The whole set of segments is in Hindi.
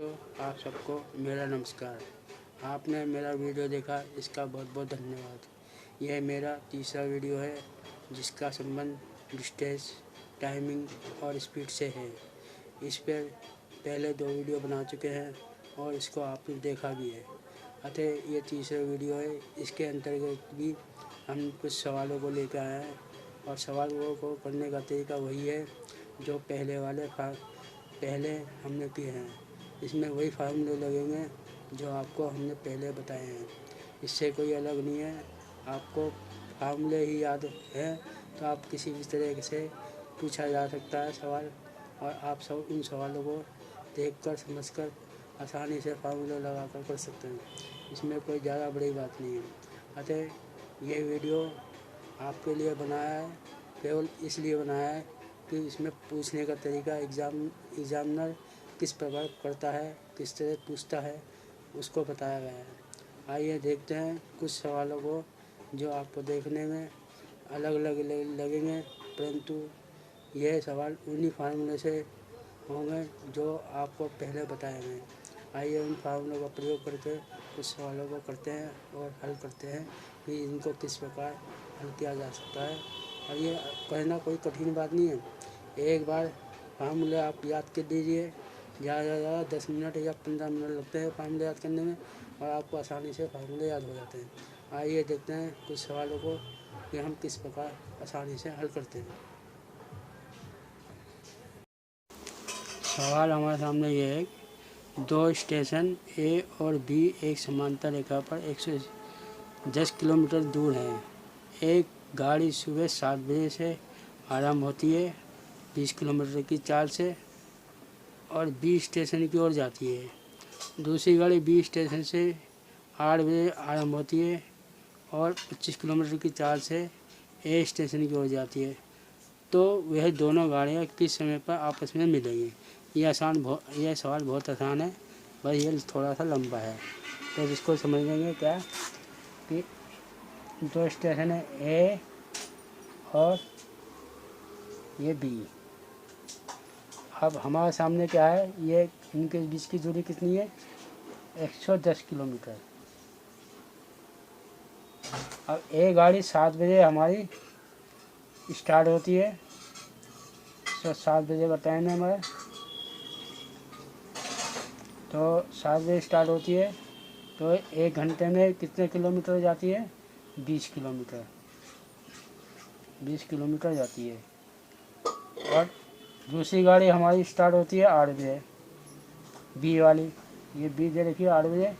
तो आप सबको मेरा नमस्कार। आपने मेरा वीडियो देखा, इसका बहुत बहुत धन्यवाद। यह मेरा तीसरा वीडियो है जिसका संबंध डिस्टेंस, टाइमिंग और स्पीड से है। इस पर पहले 2 वीडियो बना चुके हैं और इसको आपने देखा भी है। अतः ये तीसरा वीडियो है। इसके अंतर्गत भी हम कुछ सवालों को लेकर आए हैं और सवालों को करने का तरीका वही है जो पहले हमने किए हैं। इसमें वही फार्मूले लगेंगे जो आपको हमने पहले बताए हैं। इससे कोई अलग नहीं है। आपको फार्मूले ही याद हैं तो आप किसी भी तरह से पूछा जा सकता है सवाल, और आप सब उन सवालों को देखकर समझकर आसानी से फार्मूले लगाकर कर सकते हैं। इसमें कोई ज़्यादा बड़ी बात नहीं है। अतः ये वीडियो आपके लिए बनाया है, केवल इसलिए बनाया है कि इसमें पूछने का तरीका एग्जामिनर किस प्रकार करता है, किस तरह पूछता है, उसको बताया गया है। आइए देखते हैं कुछ सवालों को जो आपको देखने में अलग अलग लगेंगे, परंतु यह सवाल उन्हीं फार्मूले से होंगे जो आपको पहले बताए गए। आइए उन फार्मूलों का प्रयोग करके कुछ सवालों को करते हैं और हल करते हैं कि इनको किस प्रकार हल किया जा सकता है। और ये कहना कोई कठिन बात नहीं है। एक बार फार्मूले आप याद कर लीजिए, ज़्यादा से ज़्यादा 10 मिनट या 15 मिनट लगते हैं फार्मूले याद करने में, और आपको आसानी से फार्मूले याद हो जाते हैं। आइए देखते हैं कुछ सवालों को कि हम किस प्रकार आसानी से हल करते हैं। सवाल हमारे सामने ये है, 2 स्टेशन ए और बी एक समांतर रेखा पर 110 किलोमीटर दूर हैं। एक गाड़ी सुबह 7 बजे से आरंभ होती है 20 किलोमीटर की चाल से और बी स्टेशन की ओर जाती है। दूसरी गाड़ी बी स्टेशन से 8 बजे आरंभ होती है और 25 किलोमीटर की चाल से ए स्टेशन की ओर जाती है। तो वह दोनों गाड़ियाँ किस समय पर आपस में मिलेंगी? यह सवाल बहुत आसान है, बस ये थोड़ा सा लंबा है। तो इसको समझ लेंगे क्या कि 2 स्टेशन है ए और ये बी। अब हमारे सामने क्या है, ये इनके बीच की दूरी कितनी है? 110 किलोमीटर। अब ए गाड़ी 7 बजे हमारी स्टार्ट होती है, तो 7 बजे का टाइम है हमारा, तो 7 बजे स्टार्ट होती है, तो 1 घंटे में कितने किलोमीटर जाती है? 20 किलोमीटर। 20 किलोमीटर जाती है। और दूसरी गाड़ी हमारी स्टार्ट होती है 8 बजे, बी वाली, ये बी दे रखी है 8 बजे,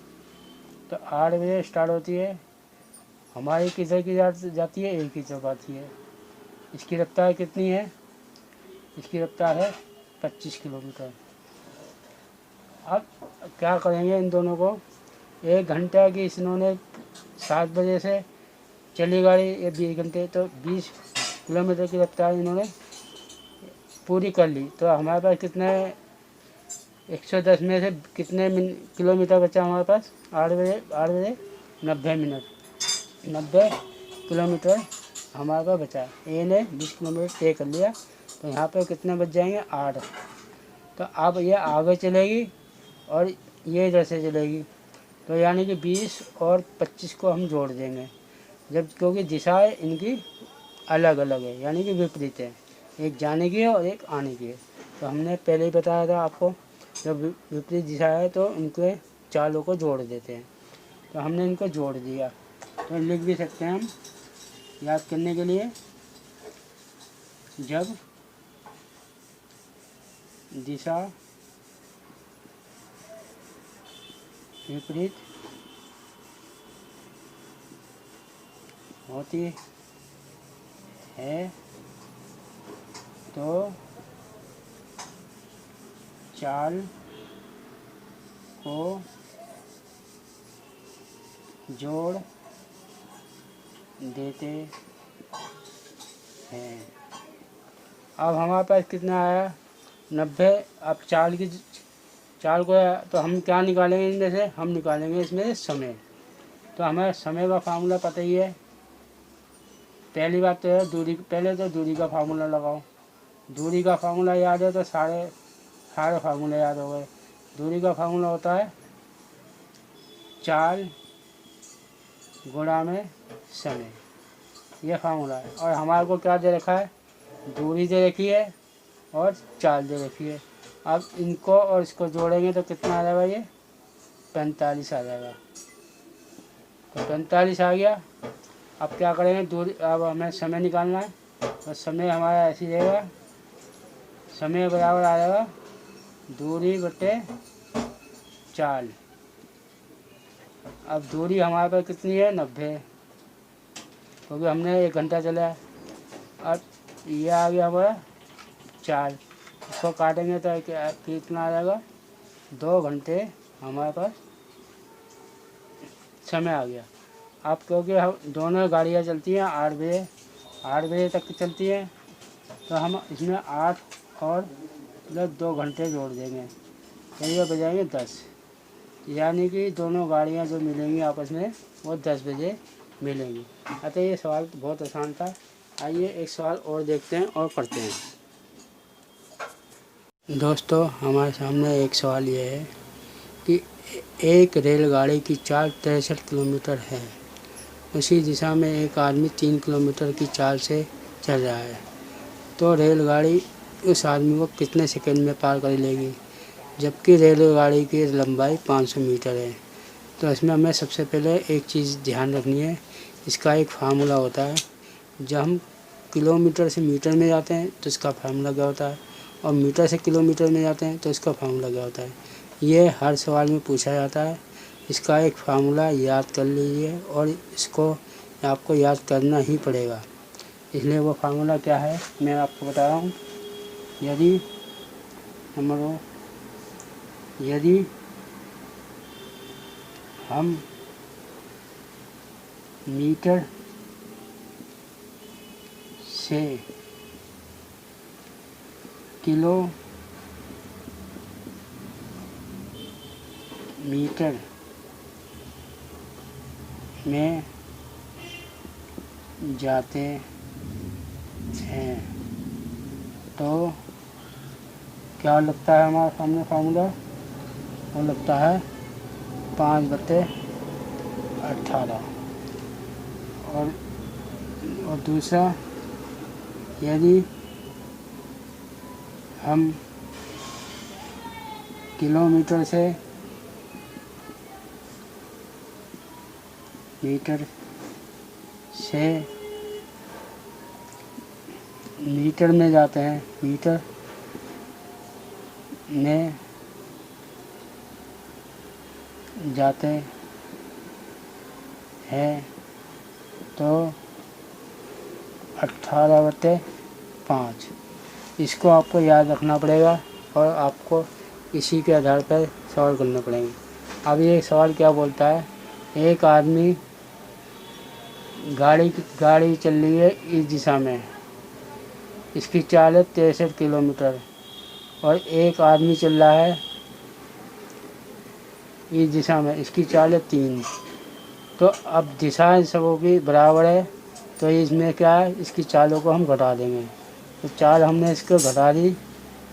तो 8 बजे स्टार्ट होती है। हमारी किधर की जाती है? ए की तरफ आती है। इसकी रफ्तार कितनी है? इसकी रफ्तार है 25 किलोमीटर। अब क्या करेंगे इन दोनों को? 1 घंटा की इन्होंने 7 बजे से चली गाड़ी, ये 20 घंटे, तो 20 किलोमीटर की रफ्तार इन्होंने पूरी कर ली। तो हमारे पास कितने 110 में से कितने किलोमीटर बचा हमारे पास? 8 बजे 90 मिनट, 90 किलोमीटर हमारे पास बचा। ए ने 20 किलोमीटर तय कर लिया, तो यहाँ पे कितने बच जाएंगे? 8। तो अब ये आगे चलेगी और ये इधर से चलेगी, तो यानी कि 20 और 25 को हम जोड़ देंगे, जब क्योंकि दिशाएं इनकी अलग अलग है, यानी कि विपरीत है। एक जाने की है और एक आने की है। तो हमने पहले ही बताया था आपको, जब विपरीत दिशा है तो इनके चालों को जोड़ देते हैं। तो हमने इनको जोड़ दिया, तो लिख भी सकते हैं हम याद करने के लिए, जब दिशा विपरीत होती है तो चाल को जोड़ देते हैं। अब हमारे पास कितना आया? 90। अब चाल को तो हम क्या निकालेंगे इनमें से? हम निकालेंगे इसमें से समय। तो हमें समय का फार्मूला पता ही है। पहली बात तो है दूरी, पहले तो दूरी का फार्मूला लगाओ। दूरी का फार्मूला याद है तो सारे फार्मूले याद हो गए। दूरी का फार्मूला होता है चाल गुणा में समय, यह फार्मूला है। और हमारे को क्या दे रखा है, दूरी दे रखी है और चाल दे रखी है। अब इनको और इसको जोड़ेंगे तो कितना आ जाएगा, ये 45 आ जाएगा। तो 45 आ गया। अब क्या करेंगे, दूरी, अब हमें समय निकालना है। तो समय हमारा ऐसे ही रहेगा, समय बराबर आ जाएगा दूरी बटे चाल। अब दूरी हमारे पास कितनी है, 90, क्योंकि हमने 1 घंटा चलाया। अब ये आ गया हमारा चाल, इसको काटेंगे तो कितना आ जाएगा, 2 घंटे हमारे पास समय आ गया। अब क्योंकि हम दोनों गाड़ियाँ चलती हैं 8 बजे तक चलती हैं, तो हम इसमें 8 और प्लस 2 घंटे जोड़ देंगे, तो ये बजाएंगे 10, यानी कि दोनों गाड़ियाँ जो मिलेंगी आपस में वो 10 बजे मिलेंगी। अतः ये सवाल बहुत आसान था। आइए एक सवाल और देखते हैं और करते हैं। दोस्तों, हमारे सामने एक सवाल ये है कि एक रेलगाड़ी की चाल 63 किलोमीटर है। उसी दिशा में एक आदमी 3 किलोमीटर की चाल से चल रहा है, तो रेलगाड़ी उस आदमी को कितने सेकंड में पार कर लेगी, जबकि रेलगाड़ी की लंबाई 500 मीटर है। तो इसमें हमें सबसे पहले एक चीज़ ध्यान रखनी है, इसका एक फार्मूला होता है। जब हम किलोमीटर से मीटर में जाते हैं तो इसका फार्मूला क्या होता है, और मीटर से किलोमीटर में जाते हैं तो इसका फार्मूला क्या होता है। ये हर सवाल में पूछा जाता है। इसका एक फार्मूला याद कर लीजिए और इसको आपको याद करना ही पड़ेगा। इसलिए वो फार्मूला क्या है मैं आपको बता रहा हूँ। यदि हम मीटर से किलोमीटर में जाते हैं तो क्या लगता है हमारे सामने फार्मूला, वो लगता है 5/18। और दूसरा, यदि हम किलोमीटर से मीटर में जाते हैं, तो 18/5। इसको आपको याद रखना पड़ेगा और आपको इसी के आधार पर सवाल करने पड़ेंगे। अब ये सवाल क्या बोलता है, एक आदमी गाड़ी चल रही है इस दिशा में, इसकी चाल है 63 किलोमीटर, और एक आदमी चल रहा है इस दिशा में, इसकी चाल है 3। तो अब दिशाएं सबों की बराबर है, तो इसमें क्या है, इसकी चालों को हम घटा देंगे। तो चाल हमने इसको घटा दी,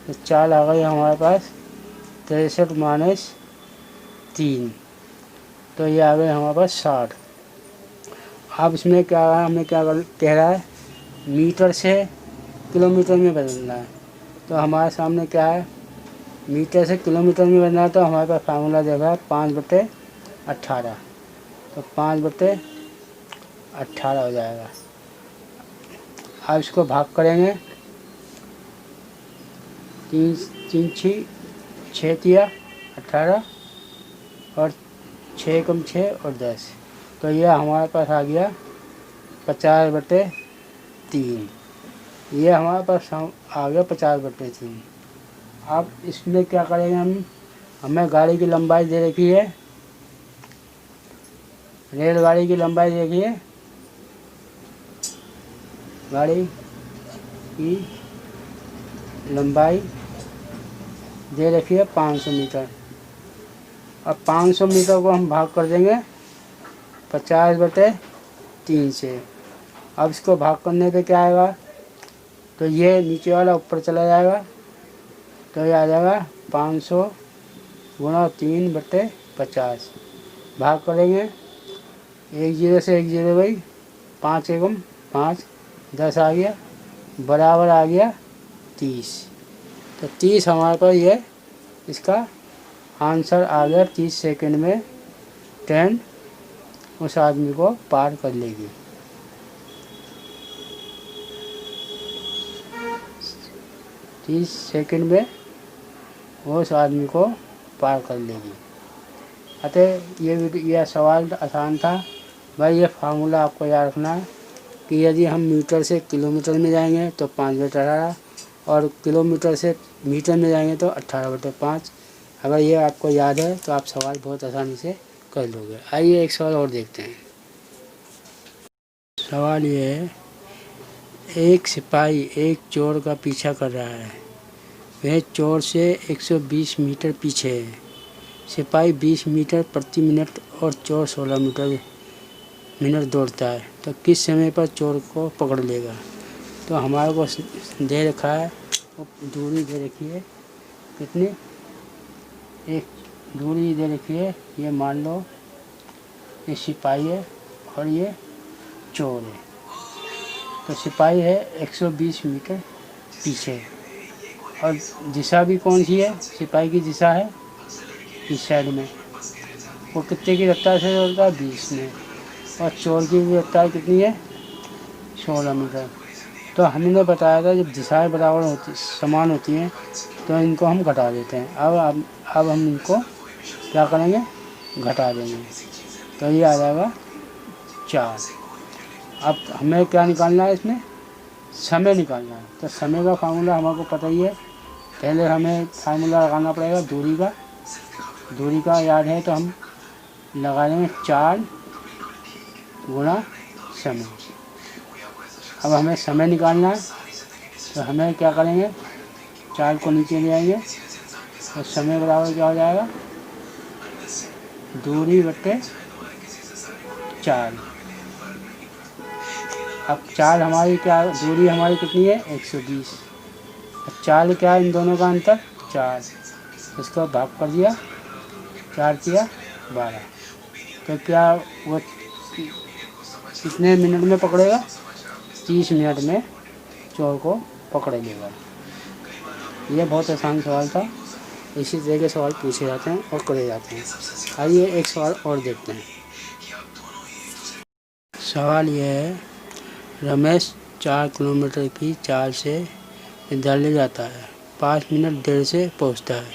तो चाल आ गई हमारे पास 63 - 3, तो ये आ गए हमारे पास 60। अब इसमें क्या है, हमें क्या कह रहा है, मीटर से किलोमीटर में बदलना है। तो हमारे सामने क्या है, मीटर से किलोमीटर में बदलना है, तो हमारे पास फार्मूला देखा है 5/18। तो 5/18 हो जाएगा। अब इसको भाग करेंगे, 3 6 तिया 18 और 6 कम 6 और 10, तो यह हमारे पास आ गया 50/3। ये हमारे पास आ गया 50/3। अब इसमें क्या करेंगे, हमें गाड़ी की लंबाई दे रखी है, रेलगाड़ी की लंबाई देखिए, गाड़ी की लंबाई दे रखी है 500 मीटर। अब 500 मीटर को हम भाग कर देंगे 50/3 से। अब इसको भाग करने पे क्या आएगा, तो ये नीचे वाला ऊपर चला जाएगा, तो ये आ जाएगा 500 गुणा 3/50 भाग करेंगे 1 0 से 1 0 भाई 5 एकम 5 10 आ गया बराबर आ गया 30। तो 30 हमारे पास ये इसका आंसर आ गया। 30 सेकंड में ट्रेन उस आदमी को पार कर लेगी। 30 सेकंड में वो उस आदमी को पार कर लेगी। अतः यह सवाल आसान था भाई। ये फार्मूला आपको याद रखना है कि यदि हम मीटर से किलोमीटर में जाएंगे तो 5/18 और किलोमीटर से मीटर में जाएंगे तो 18/5। अगर ये आपको याद है तो आप सवाल बहुत आसानी से कर लोगे। आइए एक सवाल और देखते हैं। सवाल ये है, एक सिपाही एक चोर का पीछा कर रहा है। वह चोर से 120 मीटर पीछे है। सिपाही 20 मीटर प्रति मिनट और चोर 16 मिनट दौड़ता है तो किस समय पर चोर को पकड़ लेगा। तो हमारे को दे रखा है, दूरी दे रखी है कितनी, एक दूरी दे रखी है। ये मान लो ये सिपाही है और ये चोर है। तो सिपाही है 120 मीटर पीछे और दिशा भी कौन सी है, सिपाही की दिशा है इस साइड में। वो कितने की रफ्तार से दौड़ता है 20 में। और चोर की भी रफ्तार कितनी है 16 मीटर। तो हमने बताया था जब दिशाएं बराबर होती समान होती हैं तो इनको हम घटा देते हैं। अब हम इनको क्या करेंगे, घटा देंगे। तो ये आ जाएगा 4। अब हमें क्या निकालना है, इसमें समय निकालना है। तो समय का फार्मूला हमारे को पता ही है। पहले हमें फार्मूला लगाना पड़ेगा दूरी का याद है तो हम लगा देंगे 4 गुणा समय। अब हमें समय निकालना है तो हमें क्या करेंगे, 4 को नीचे ले आएंगे तो समय बराबर क्या हो जाएगा, दूरी बटे 4। अब 4 हमारी क्या, दूरी हमारी कितनी है 120। अब 4 क्या है इन दोनों का अंतर 4। इसको भाग कर दिया, 4 किया 12। तो क्या वो कितने मिनट में पकड़ेगा, 30 मिनट में चोर को पकड़ लेगा। यह बहुत आसान सवाल था। इसी तरह के सवाल पूछे जाते हैं और करे जाते हैं। आइए एक सवाल और देखते हैं। सवाल यह है, रमेश 4 किलोमीटर की चाल से विद्यालय जाता है। 5 मिनट देर से पहुंचता है।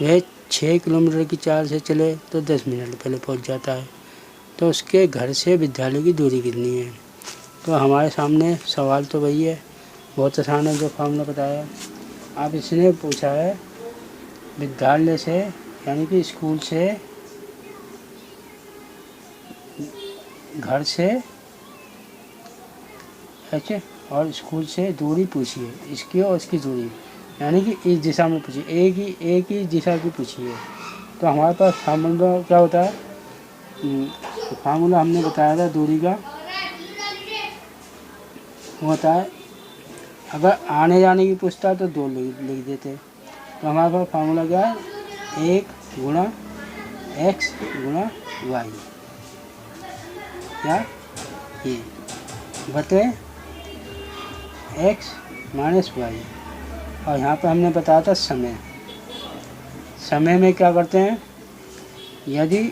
वह 6 किलोमीटर की चाल से चले तो 10 मिनट पहले पहुंच जाता है। तो उसके घर से विद्यालय की दूरी कितनी है। तो हमारे सामने सवाल तो वही है, बहुत आसान है जो फार्मूला बताया। आप इसने पूछा है विद्यालय से यानी कि स्कूल से, घर से अच्छा और स्कूल से दूरी पूछी है, इसकी और इसकी दूरी यानी कि इस दिशा में पूछी, एक ही दिशा की पूछी है। तो हमारे पास फार्मूला क्या होता है, फार्मूला हमने बताया था दूरी का होता है, अगर आने जाने की पूछता तो 2 लिख देते। तो हमारे पास फार्मूला क्या है, 1 गुणा x गुणा y क्या ये बटे x माइनस y। और यहाँ पर हमने बताया था समय में क्या करते हैं, यदि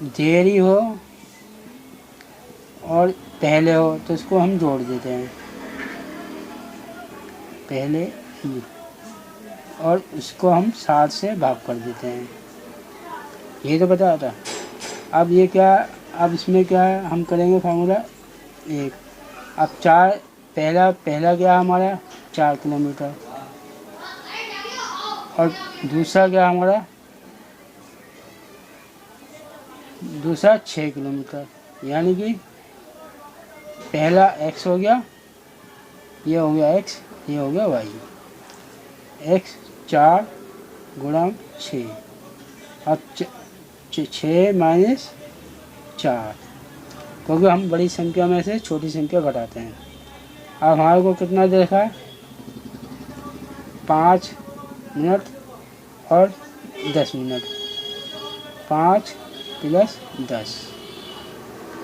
देरी हो और पहले हो तो इसको हम जोड़ देते हैं पहले ही, और इसको हम 7 से भाग कर देते हैं। ये तो बताया था। अब ये क्या, अब इसमें क्या है, हम करेंगे फार्मूला 1। अब 4 पहला क्या हमारा 4 किलोमीटर और दूसरा क्या हमारा, दूसरा 6 किलोमीटर। यानी कि पहला x हो गया, ये हो गया x, ये हो गया y। x 4 गुणा 6 और 6 माइनस 4, क्योंकि हम बड़ी संख्या में से छोटी संख्या घटाते हैं। अब हमारे को कितना देखा है, 5 मिनट और 10 मिनट, 5 + 10,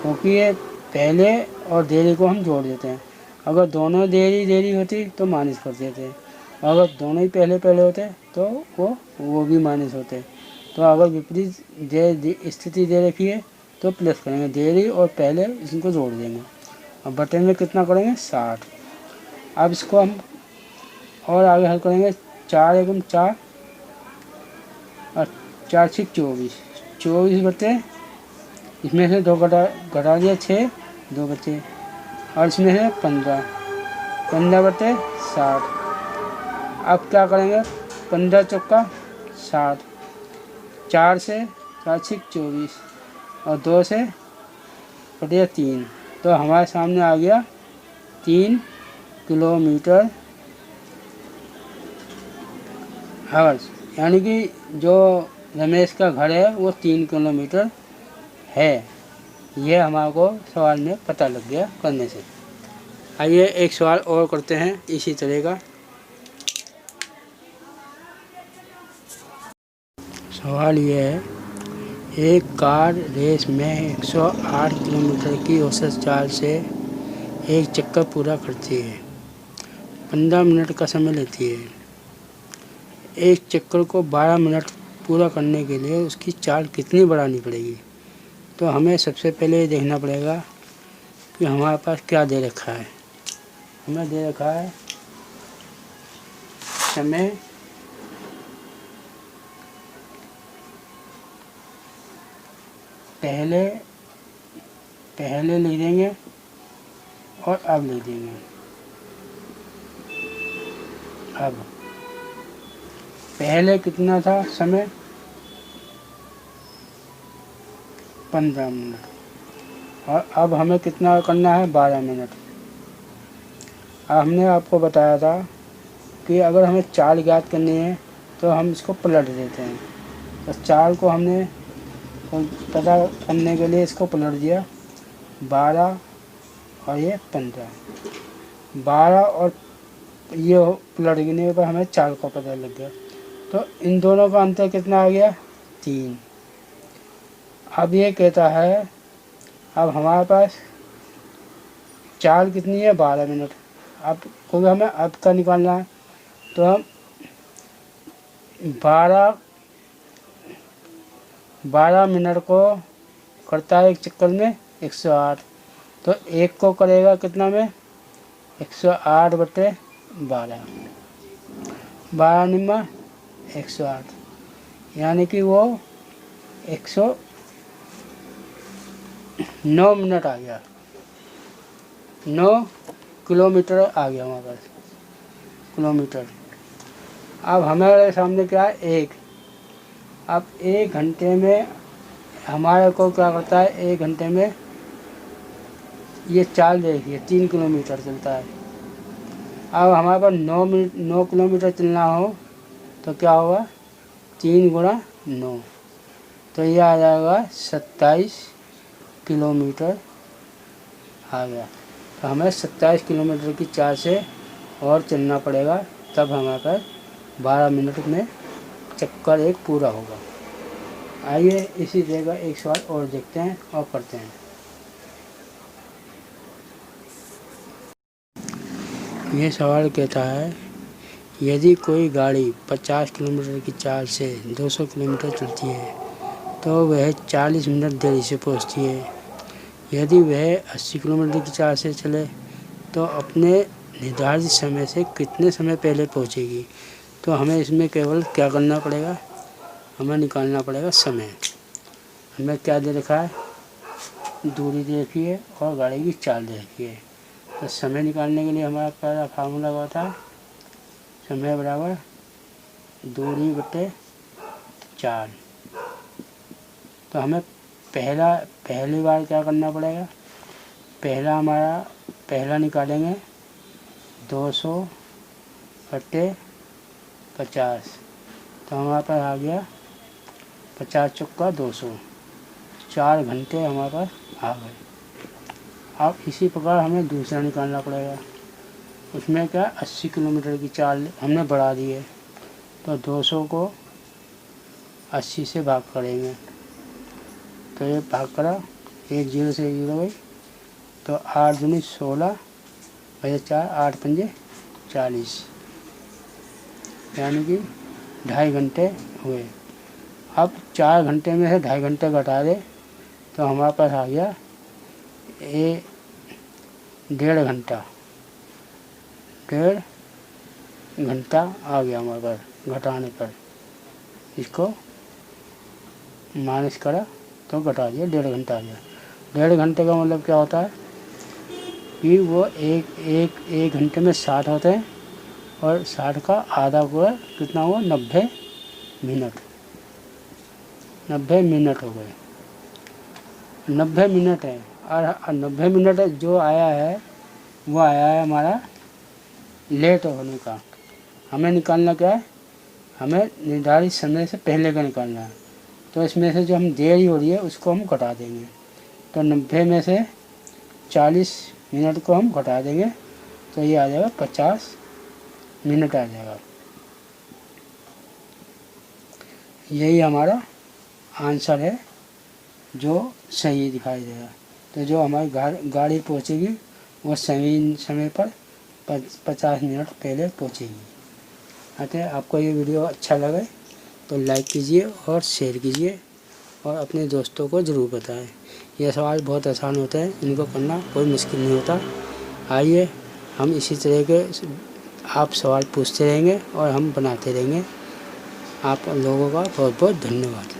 क्योंकि ये पहले और देरी को हम जोड़ देते हैं। अगर दोनों देरी होती तो माइनस कर देते, अगर दोनों ही पहले पहले होते तो वो भी माइनस होते। तो अगर विपरीत स्थिति दे रखी है तो प्लस करेंगे, देरी और पहले इनको जोड़ देंगे। अब बटे में कितना करेंगे 60। अब इसको हम और आगे हल करेंगे, 4 एकम 4 और 4 6 24, 24 बटे, इसमें से 2 घटा दिया 6, 2 बचे, और इसमें से 15, 15 बटे 60। अब क्या करेंगे, 15 चौका 60, 4 से 4 6 24 और 2 से बटे 3, तो हमारे सामने आ गया 3 किलोमीटर आवर्स। यानी कि जो रमेश का घर है वो 3 किलोमीटर है। ये हमारे को सवाल में पता लग गया करने से। आइए एक सवाल और करते हैं इसी तरह का। सवाल ये है, एक कार रेस में 108 किलोमीटर की औसत चाल से एक चक्कर पूरा करती है, 15 मिनट का समय लेती है। एक चक्कर को 12 मिनट पूरा करने के लिए उसकी चाल कितनी बढ़ानी पड़ेगी? तो हमें सबसे पहले ये देखना पड़ेगा कि हमारे पास क्या दे रखा है। हमें दे रखा है समय पहले लिख देंगे और अब लिख देंगे। अब पहले कितना था समय, 15 मिनट, और अब हमें कितना करना है, 12 मिनट। अब हमने आपको बताया था कि अगर हमें चाल ज्ञात करनी है तो हम इसको पलट देते हैं। तो चाल को हमने पता करने के लिए इसको पलट दिया, 12 और ये 15, 12 और ये पलट गिरने पर हमें चाल का पता लग गया। तो इन दोनों का अंतर कितना आ गया, 3। अब ये कहता है, अब हमारे पास चाल कितनी है, 12 मिनट। अब क्योंकि हमें अब का निकालना है तो हम 12 मिनट को करता है एक चक्कर में 108, तो एक को करेगा कितना में, 108 बटे 12, 12 निम्मा 108, यानी कि वो 109 मिनट आ गया, 9 किलोमीटर आ गया हमारे पास, किलोमीटर। अब हमारे सामने क्या है, एक। अब 1 घंटे में हमारे को क्या करता है, 1 घंटे में ये चाल देखिए 3 किलोमीटर चलता है। अब हमारे पास 9 किलोमीटर चलना हो तो क्या होगा, 3 गुणा 9, तो ये आ जाएगा 27 किलोमीटर आ गया। तो हमें 27 किलोमीटर की चाल से और चलना पड़ेगा, तब हमारे पास 12 मिनट में चक्कर एक पूरा होगा। आइए इसी जगह एक सवाल और देखते हैं और करते हैं। ये सवाल कहता है, यदि कोई गाड़ी 50 किलोमीटर की चाल से 200 किलोमीटर चलती है तो वह 40 मिनट देरी से पहुंचती है। यदि वह 80 किलोमीटर की चाल से चले तो अपने निर्धारित समय से कितने समय पहले पहुंचेगी? तो हमें इसमें केवल क्या करना पड़ेगा, हमें निकालना पड़ेगा समय। हमें क्या दे रखा है, दूरी दे रखी है और गाड़ी की चाल दे रखी है। तो समय निकालने के लिए हमारा पहला फार्मूला हुआ था, समय बराबर दूरी बटे 4। तो हमें पहली बार क्या करना पड़ेगा, पहला निकालेंगे 200 बटे 50, तो हमारे पास आ गया 50 चौका 200, 4 घंटे हमारे पास आ गए। अब इसी प्रकार हमें दूसरा निकालना पड़ेगा, उसमें क्या 80 किलोमीटर की चाल हमने बढ़ा दी है, तो 200 को 80 से भाग करेंगे तो ये भाग करा, 1 0 से 0 गई, तो 8 दूनी 16 बजे 4, 8 पंजे 40, यानी कि 2.5 घंटे हुए। अब 4 घंटे में से 2.5 घंटे घटा दे तो हमारे पास आ गया 1.5 घंटा। 1.5 घंटा आ गया हमारे पास घटाने पर। इसको माइनस करा तो घटा दिया, 1.5 घंटा आ गया। 1.5 घंटे का मतलब क्या होता है कि वो एक घंटे में 60 होते हैं और 60 का आधा हुआ कितना हुआ, 90 मिनट। 90 मिनट हो गए, 90 मिनट है। और 90 मिनट जो आया है वो आया है हमारा लेट होने का। हमें निकालना क्या है, हमें निर्धारित समय से पहले का निकालना है। तो इसमें से जो हम देरी हो रही है उसको हम घटा देंगे। तो 90 में से 40 मिनट को हम घटा देंगे तो ये आ जाएगा 50 मिनट आ जाएगा। यही हमारा आंसर है जो सही दिखाई देगा। तो जो हमारी गाड़ी पहुंचेगी वो समय पर 50 मिनट पहले पहुंचेगी। अतः आपको ये वीडियो अच्छा लगे तो लाइक कीजिए और शेयर कीजिए और अपने दोस्तों को ज़रूर बताएं। यह सवाल बहुत आसान होता है, इनको करना कोई मुश्किल नहीं होता। आइए हम इसी तरह के आप सवाल पूछते रहेंगे और हम बनाते रहेंगे। आप लोगों का बहुत बहुत धन्यवाद।